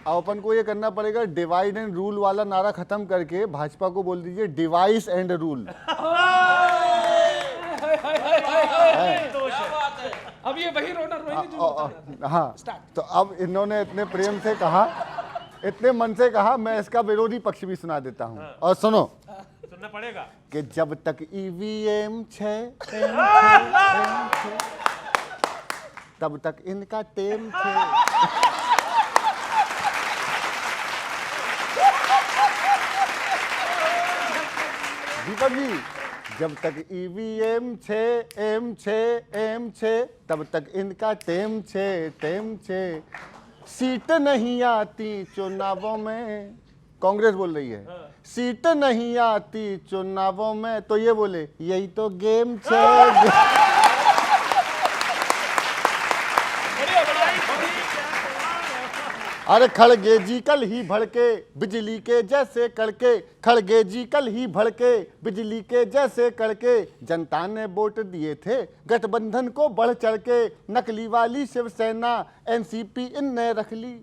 अब अपन को ये करना पड़ेगा, डिवाइड एंड रूल वाला नारा खत्म करके भाजपा को बोल दीजिए डिवाइस एंड रूल। अब ये वही रोना रोएंगे जो होता है। हाँ, तो अब इन्होंने इतने प्रेम से कहा, इतने मन से कहा, मैं इसका विरोधी पक्ष भी सुना देता हूँ। और सुनो, सुनना पड़ेगा कि जब तक ईवीएम तब तक इनका टेम थे। दीपक जी, जब तक ईवीएम एम छे तब तक इनका टेम छे। सीट नहीं आती चुनावों में, कांग्रेस बोल रही है, सीट नहीं आती चुनावों में, तो ये बोले यही तो गेम छे। अरे खड़गे जी कल ही भड़के बिजली के जैसे कड़के, खड़गे जी कल ही भड़के बिजली के जैसे कड़के, जनता ने वोट दिए थे गठबंधन को बढ़ चढ़ के, नकली वाली शिवसेना एनसीपी इनने रख ली,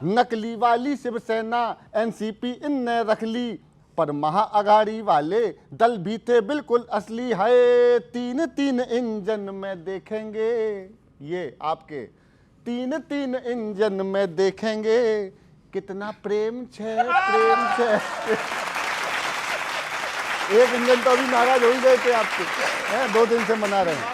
नकली वाली शिवसेना एनसीपी इनने रख ली, पर महाअघाड़ी वाले दल भी थे बिल्कुल असली है। 3-3 इंजन में देखेंगे, ये आपके 3-3 इंजन में देखेंगे, कितना प्रेम छे। एक इंजन तो अभी नाराज हो ही गए थे आपके, 2 दिन से मना रहे हैं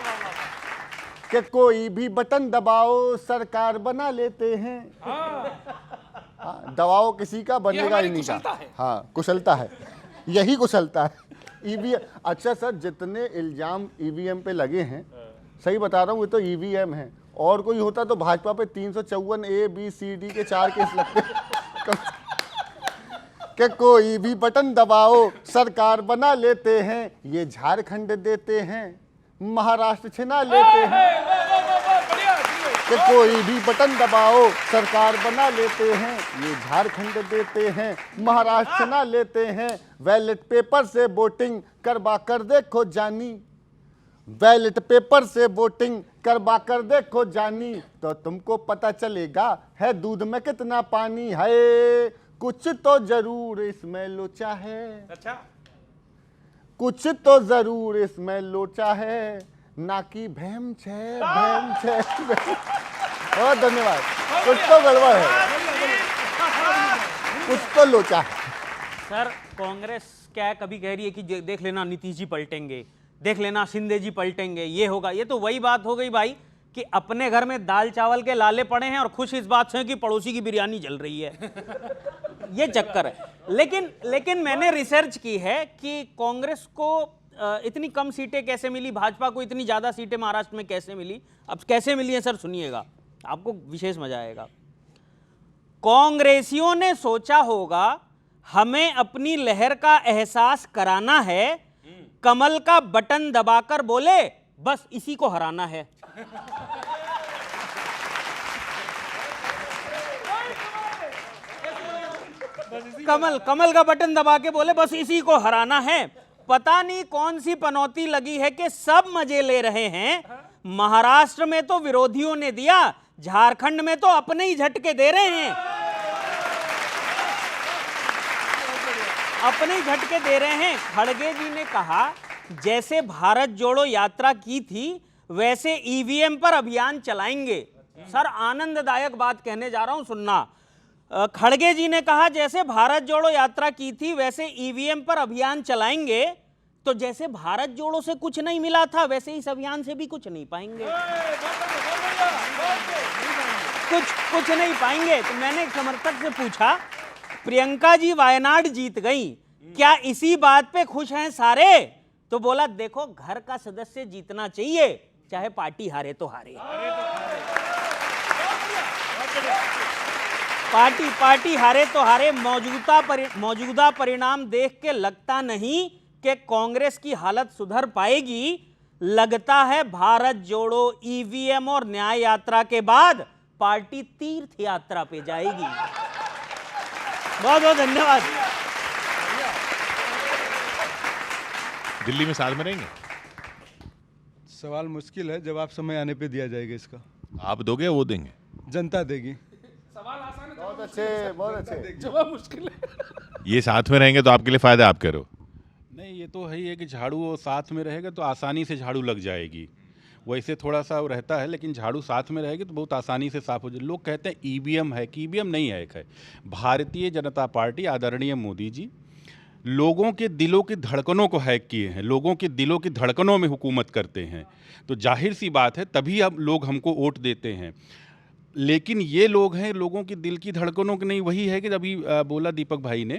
कि कोई भी बटन दबाओ सरकार बना लेते हैं। हाँ, दबाओ किसी का बनेगा ही नहीं का। हाँ, कुशलता है, यही कुशलता है। ईवीएम, अच्छा सर, जितने इल्जाम ईवीएम पे लगे हैं, सही बता रहा हूँ, ये तो ईवीएम है, और कोई होता तो भाजपा पे 354 A B C D के 4 केस लगते। कि कोई भी बटन दबाओ सरकार बना लेते हैं, ये झारखंड देते हैं महाराष्ट्र छिना लेते हैं। कि कोई भी बटन दबाओ सरकार बना लेते हैं, ये झारखंड देते हैं महाराष्ट्र छिना लेते हैं। बैलेट पेपर से वोटिंग करवा कर देखो जानी, बैलेट पेपर से वोटिंग करवा कर देखो जानी, तो तुमको पता चलेगा है दूध में कितना पानी है। कुछ तो जरूर इसमें लोचा है, अच्छा, कुछ तो जरूर इसमें लोचा है, ना कि भैम छे। बहुत धन्यवाद। कुछ तो गड़बड़ है, कुछ तो लोचा है। सर, कांग्रेस क्या कभी कह रही है कि देख लेना नीतीश जी पलटेंगे, देख लेना शिंदे जी पलटेंगे, ये होगा। ये तो वही बात हो गई भाई कि अपने घर में दाल चावल के लाले पड़े हैं और खुश इस बात से कि पड़ोसी की बिरयानी जल रही है। ये चक्कर है। लेकिन मैंने रिसर्च की है कि कांग्रेस को इतनी कम सीटें कैसे मिली, भाजपा को इतनी ज्यादा सीटें महाराष्ट्र में कैसे मिली। अब कैसे मिली है सर, सुनिएगा, आपको विशेष मजा आएगा। कांग्रेसियों ने सोचा होगा हमें अपनी लहर का एहसास कराना है, कमल का बटन दबाकर बोले बस इसी को हराना है। कमल का बटन दबा के बोले बस इसी को हराना है। पता नहीं कौन सी पनौती लगी है कि सब मजे ले रहे हैं। महाराष्ट्र में तो विरोधियों ने दिया, झारखंड में तो अपने ही झटके दे रहे हैं, अपने ही झटके दे रहे हैं। खड़गे जी ने कहा जैसे भारत जोड़ो यात्रा की थी वैसे ईवीएम पर अभियान चलाएंगे। सर, आनंददायक बात कहने जा रहा हूं, सुनना। खड़गे जी ने कहा जैसे भारत जोड़ो यात्रा की थी वैसे ईवीएम पर अभियान चलाएंगे, तो जैसे भारत जोड़ो से कुछ नहीं मिला था वैसे इस अभियान से भी कुछ नहीं पाएंगे, कुछ नहीं पाएंगे। तो मैंने एक समर्थक से पूछा, प्रियंका जी वायनाड जीत गई, क्या इसी बात पे खुश हैं सारे? तो बोला देखो, घर का सदस्य जीतना चाहिए, चाहे पार्टी हारे तो हारे। पार्टी हारे तो हारे। मौजूदा परिणाम देख के लगता नहीं कि कांग्रेस की हालत सुधर पाएगी। लगता है भारत जोड़ो, ईवीएम और न्याय यात्रा के बाद पार्टी तीर्थ यात्रा पे जाएगी। बहुत बहुत धन्यवाद। दिल्ली में साथ में रहेंगे? सवाल मुश्किल है, जवाब समय आने पे दिया जाएगा इसका। आप दोगे या वो देंगे? जनता देगी। सवाल आसान है। बहुत अच्छे, बहुत अच्छे। जवाब मुश्किल है। ये साथ में रहेंगे तो आपके लिए फायदा, आप कह रहे हो? नहीं, ये तो है कि झाड़ू वो साथ में रहेगा तो आसानी से झाड़ू लग जाएगी। वैसे थोड़ा सा वो रहता है, लेकिन झाड़ू साथ में रहेगी तो बहुत आसानी से साफ हो जाए। लोग कहते हैं ईवीएम है, कि ईवीएम नहीं है, एक है भारतीय जनता पार्टी। आदरणीय मोदी जी लोगों के दिलों की धड़कनों को हैक किए हैं, लोगों के दिलों की धड़कनों में हुकूमत करते हैं, तो जाहिर सी बात है तभी अब लोग हमको वोट देते हैं। लेकिन ये लोग हैं लोगों की दिल की धड़कनों के नहीं। वही है कि अभी बोला दीपक भाई ने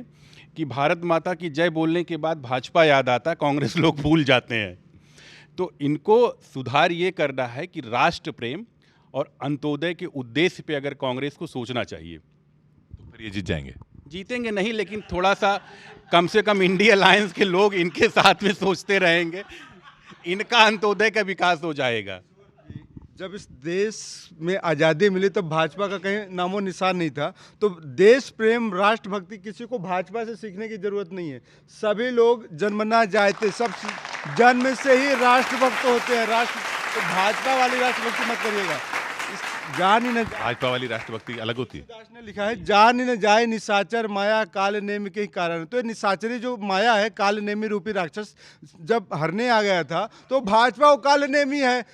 कि भारत माता की जय बोलने के बाद भाजपा याद आता, कांग्रेस लोग भूल जाते हैं। तो इनको सुधार ये करना है कि राष्ट्र प्रेम और अंत्योदय के उद्देश्य पे अगर कांग्रेस को सोचना चाहिए। तो फिर ये जीत जाएंगे? जीतेंगे नहीं, लेकिन थोड़ा सा कम से कम इंडिया अलायंस के लोग इनके साथ में सोचते रहेंगे, इनका अंत्योदय का विकास हो जाएगा। जब इस देश में आज़ादी मिली तब भाजपा का कहीं नामो निशान नहीं था। तो देश प्रेम, राष्ट्रभक्ति किसी को भाजपा से सीखने की जरूरत नहीं है। सभी लोग जन्मना जायते, सब जन्म से ही राष्ट्रभक्त होते हैं। तो भाजपा वाली राष्ट्रभक्ति मत करिएगा। जान ही न भाजपा वाली राष्ट्रभक्ति अलग होती है। दास ने लिखा है, जान ही न जाए निशाचर माया काल नेम के ही कारण। तो ये निशाचरी जो माया है, काल नेमी रूपी राक्षस जब हरने आ गया था, तो भाजपा वो काल नेमी है,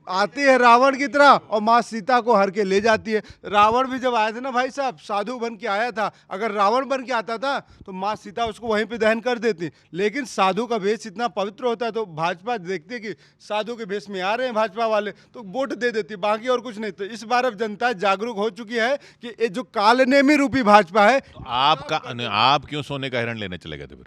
आती है रावण की तरह और माँ सीता को हर के ले जाती है। रावण भी जब आए थे ना भाई साहब, साधु बन के आया था। अगर रावण बन के आता था तो माँ सीता उसको वहीं पे दहन कर देती। लेकिन साधु का भेष इतना पवित्र होता है, तो भाजपा देखती है कि साधु के भेष में आ रहे हैं भाजपा वाले, तो वोट दे देती, बाकी और कुछ नहीं। तो इस बार अब जनता जागरूक हो चुकी है कि ये जो कालनेमी रूपी भाजपा है। तो आप क्यों सोने का हिरण लेने चले गए थे फिर?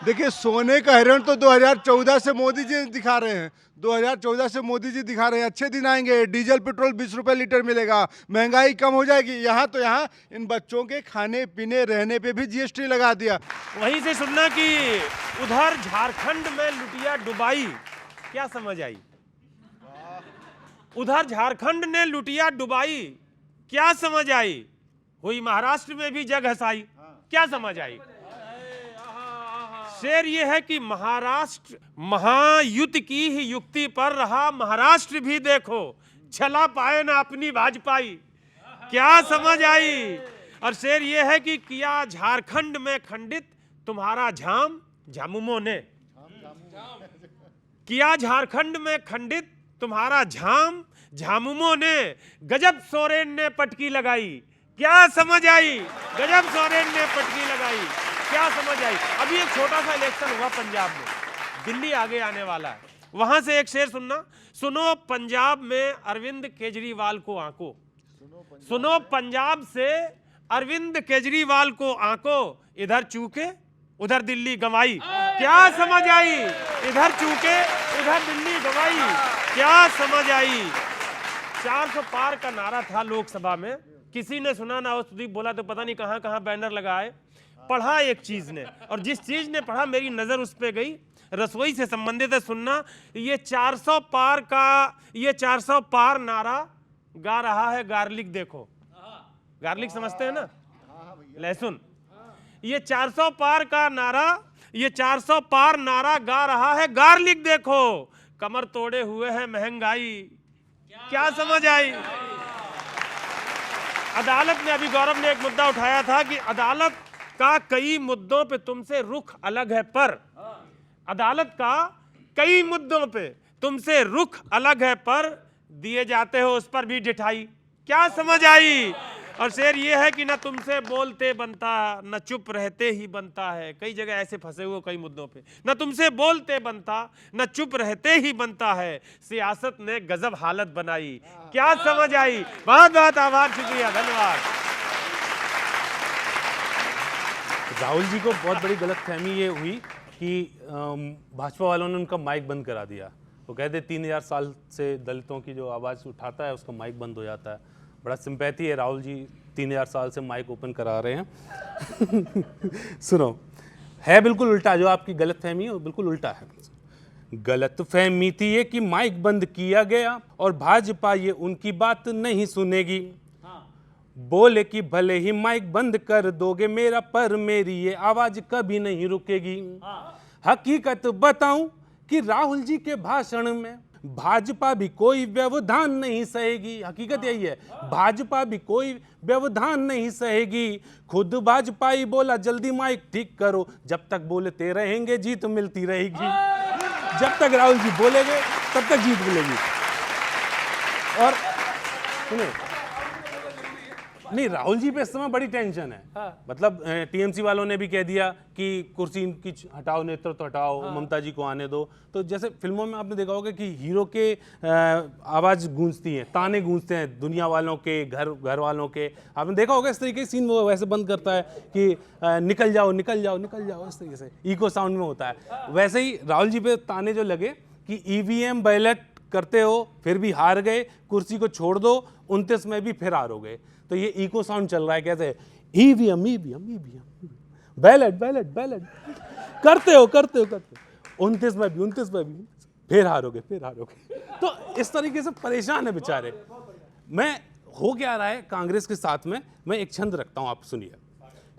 देखिए, सोने का हिरण तो 2014 से मोदी जी दिखा रहे हैं। 2014 से मोदी जी दिखा रहे हैं अच्छे दिन आएंगे, डीजल पेट्रोल 20 रुपए लीटर मिलेगा, महंगाई कम हो जाएगी। यहाँ तो यहाँ इन बच्चों के खाने पीने रहने पे भी जीएसटी लगा दिया। वहीं से सुनना कि उधर झारखंड में लुटिया डुबाई, क्या समझ आई? उधर झारखंड ने लुटिया डुबाई, क्या समझ आई? हुई महाराष्ट्र में भी जग हसाई, क्या समझ आई? शेर ये है कि महाराष्ट्र महायुति की ही युक्ति पर रहा, महाराष्ट्र भी देखो चला पाए ना अपनी भाजपाई, क्या समझ आई? और शेर ये है कि किया झारखंड में खंडित तुम्हारा झाम झामुमो ने, किया झारखंड में खंडित तुम्हारा झाम झामुमो ने, गजब सोरेन ने पटकी लगाई, क्या समझ आई? गजब सोरेन ने पटकी लगाई, क्या समझ आई? अभी एक छोटा सा इलेक्शन हुआ पंजाब में, दिल्ली आगे आने वाला है, वहां से एक शेर सुनना। सुनो पंजाब में अरविंद केजरीवाल को आंको, सुनो पंजाब से अरविंद केजरीवाल को आंको, इधर चूके उधर दिल्ली गंवाई, क्या समझ आई? इधर चूके उधर दिल्ली गंवाई, क्या समझ आई? 400 पार का नारा था लोकसभा में, किसी ने सुना ना हो, सुदीप बोला तो पता नहीं कहां कहां बैनर लगाए। पढ़ा एक चीज ने, और जिस चीज ने पढ़ा मेरी नजर उस पे गई, रसोई से संबंधित है। सुनना, ये 400 पार का, ये 400 पार नारा गा रहा है गार्लिक। देखो, गार्लिक समझते हैं ना, लहसुन। ये 400 पार का नारा, ये 400 पार नारा गा रहा है गार्लिक। देखो कमर तोड़े हुए है महंगाई, क्या समझ आई? अदालत ने, अभी गौरव ने एक मुद्दा उठाया था कि अदालत का कई मुद्दों पे तुमसे रुख अलग है, पर अदालत का कई मुद्दों पे तुमसे रुख अलग है, पर दिए जाते हो उस पर भी डिठाई, क्या समझ आई? और शेर ये है कि ना तुमसे बोलते बनता, न चुप रहते ही बनता है। कई जगह ऐसे फंसे हुए कई मुद्दों पे, न तुमसे बोलते बनता न चुप रहते ही बनता है, सियासत ने गजब हालत बनाई, क्या समझ आई? बहुत बहुत आभार, शुक्रिया, धन्यवाद। राहुल जी को बहुत बड़ी गलतफहमी ये हुई कि भाजपा वालों ने उनका माइक बंद करा दिया। वो कहते 3000 साल से दलितों की जो आवाज़ उठाता है उसका माइक बंद हो जाता है। बड़ा सिंपैथी है, राहुल जी 3000 साल से माइक ओपन करा रहे हैं। सुनो, है बिल्कुल उल्टा, जो आपकी गलतफहमी है वो बिल्कुल उल्टा है। गलतफहमी थी ये कि माइक बंद किया गया और भाजपा ये उनकी बात नहीं सुनेगी। बोले कि भले ही माइक बंद कर दोगे मेरा, पर मेरी ये आवाज कभी नहीं रुकेगी। हकीकत बताऊं कि राहुल जी के भाषण में भाजपा भी कोई व्यवधान नहीं सहेगी। हकीकत यही है, भाजपा भी कोई व्यवधान नहीं सहेगी। खुद भाजपा ही बोला जल्दी माइक ठीक करो, जब तक बोलते रहेंगे जीत मिलती रहेगी। जब तक राहुल जी बोलेंगे तब तक जीत मिलेगी। और सुनिए, नहीं, राहुल जी पे इस समय बड़ी टेंशन है। मतलब टीएमसी वालों ने भी कह दिया कि कुर्सी इनकी हटाओ, नेतृत्व हटाओ, ममता जी को आने दो। तो जैसे फिल्मों में आपने देखा होगा कि हीरो के आवाज गूंजती है, ताने गूंजते हैं दुनिया वालों के, घर वालों के। आपने देखा होगा इस तरीके के सीन वो वैसे बंद करता है कि निकल जाओ निकल जाओ निकल जाओ, इस तरीके से इको साउंड में होता है। वैसे ही राहुल जी पे ताने जो लगे कि ईवीएम बैलेट करते हो फिर भी हार गए, कुर्सी को छोड़ दो 29 में भी फिर हारोगे। तो ये इको साउंड चल रहा है, कैसे EVM EVM EVM ballot ballot ballot करते हो 29 में भी फिर हारोगे फिर हारोगे। तो इस तरीके से परेशान है बेचारे। मैं हो क्या रहा है कांग्रेस के साथ में, मैं एक छंद रखता हूं, आप सुनिए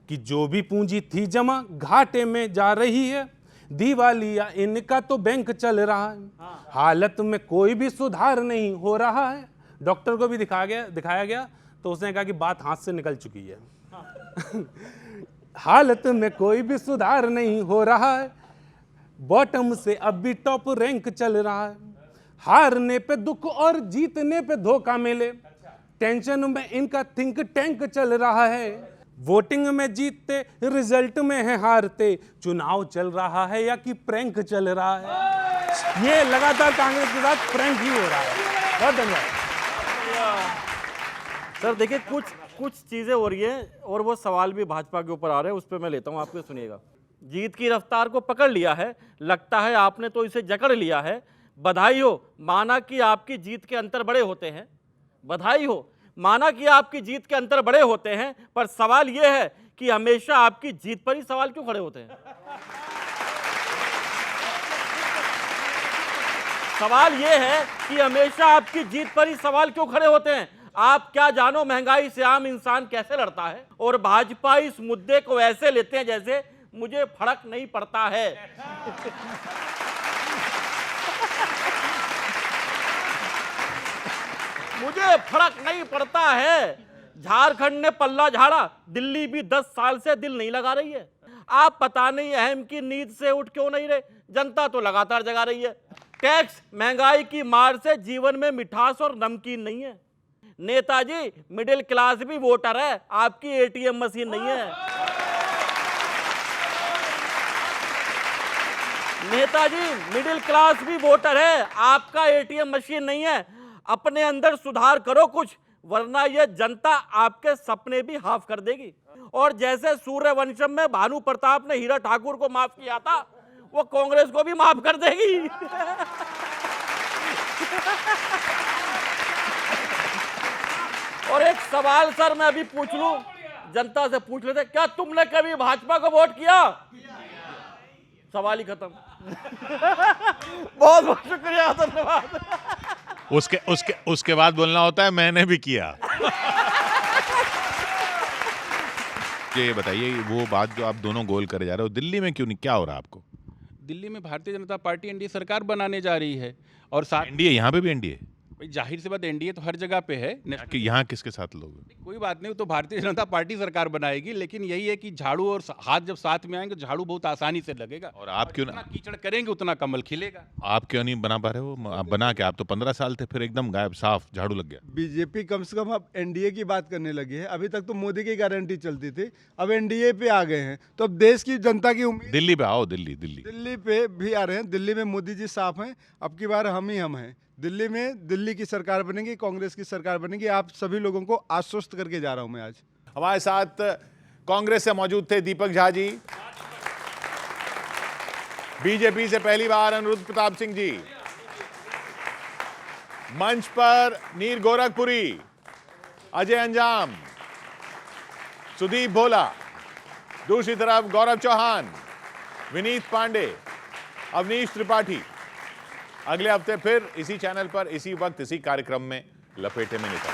कि जो भी पूंजी थी जमा घाटे में जा रही है, दिवालिया इनका तो बैंक चल रहा है, हालत में कोई भी सुधार नहीं हो रहा है। डॉक्टर को भी दिखाया गया तो उसने कहा कि बात हाथ से निकल चुकी है। हालत में कोई भी सुधार नहीं हो रहा है, बॉटम से अब भी टॉप रैंक चल रहा है, हारने पे दुख और जीतने पे धोखा मिले, टेंशन में इनका थिंक टैंक चल रहा है, वोटिंग में जीतते रिजल्ट में है हारते, चुनाव चल रहा है या कि प्रैंक चल रहा है। ये लगातार कांग्रेस के साथ प्रैंक ही हो रहा है। बहुत धन्यवाद सर। देखिए कुछ चीजें हो रही हैं और वो सवाल भी भाजपा के ऊपर आ रहे हैं, उस पर मैं लेता हूं, आपको सुनिएगा। जीत की रफ्तार को पकड़ लिया है, लगता है आपने तो इसे जकड़ लिया है, बधाई हो, माना कि आपकी जीत के अंतर बड़े होते हैं, बधाई हो, माना कि आपकी जीत के अंतर बड़े होते हैं, पर सवाल यह है कि हमेशा आपकी जीत पर ही सवाल क्यों खड़े होते हैं? सवाल यह है कि हमेशा आपकी जीत पर ही सवाल क्यों खड़े होते हैं? आप क्या जानो महंगाई से आम इंसान कैसे लड़ता है, और भाजपा इस मुद्दे को ऐसे लेते हैं जैसे मुझे फर्क नहीं पड़ता है। मुझे फर्क नहीं पड़ता है। झारखंड ने पल्ला झाड़ा, दिल्ली भी 10 साल से दिल नहीं लगा रही है। आप पता नहीं अहम की नींद से उठ क्यों नहीं रहे, जनता तो लगातार जगा रही है। टैक्स महंगाई की मार से जीवन में मिठास और नमकीन नहीं है। नेताजी मिडिल क्लास भी वोटर है, आपकी एटीएम मशीन नहीं है। नेताजी मिडिल क्लास भी वोटर है, आपका एटीएम मशीन नहीं है। अपने अंदर सुधार करो कुछ, वरना यह जनता आपके सपने भी हाफ कर देगी। और जैसे सूर्यवंशम में भानु प्रताप ने हीरा ठाकुर को माफ किया था, वो कांग्रेस को भी माफ कर देगी। और एक सवाल सर मैं अभी पूछ लूं, जनता से पूछ लेते, क्या तुमने कभी भाजपा को वोट किया? सवाल ही खत्म। बहुत बहुत शुक्रिया, धन्यवाद। उसके बाद बोलना होता है मैंने भी किया। ये बताइए, वो बात जो आप दोनों गोल करे जा रहे हो, दिल्ली में क्यों नहीं, क्या हो रहा है आपको? दिल्ली में भारतीय जनता पार्टी एनडीए सरकार बनाने जा रही है, और साथ एनडीए, यहाँ पे भी एनडीए? भाई जाहिर सी बात, एनडीए तो हर जगह पे है। कि यहाँ किसके साथ लोग? कोई बात नहीं, तो भारतीय जनता पार्टी सरकार बनाएगी, लेकिन यही है कि झाड़ू और हाथ जब साथ में आएंगे, झाड़ू बहुत आसानी से लगेगा। और आप क्यों ना कीचड़ करेंगे उतना कमल खिलेगा। आप क्यों नहीं बना पा रहे हो? आप बना के, आप तो 15 साल थे, फिर एकदम गायब, साफ झाड़ू लग गया। बीजेपी कम से कम अब एनडीए की बात करने लगी है। अभी तक तो मोदी की गारंटी चलती थी, अब एनडीए पे आ गए हैं। तो अब देश की जनता की उम्मीद, दिल्ली पे आओ, दिल्ली पे भी आ रहे हैं। दिल्ली में मोदी जी साफ हैं, अब की बार हम हैं। दिल्ली में दिल्ली की सरकार बनेगी, कांग्रेस की सरकार बनेगी। आप सभी लोगों को आश्वस्त करके जा रहा हूं मैं आज। हमारे साथ कांग्रेस से मौजूद थे दीपक झा जी, बीजेपी से पहली बार अनिरुद्ध प्रताप सिंह जी, मंच पर नीर गोरखपुरी, अजय अंजाम, सुदीप भोला, दूसरी तरफ गौरव चौहान, विनीत पांडे, अवनीश त्रिपाठी। अगले हफ्ते फिर इसी चैनल पर, इसी वक्त, इसी कार्यक्रम में लपेटे में नेता।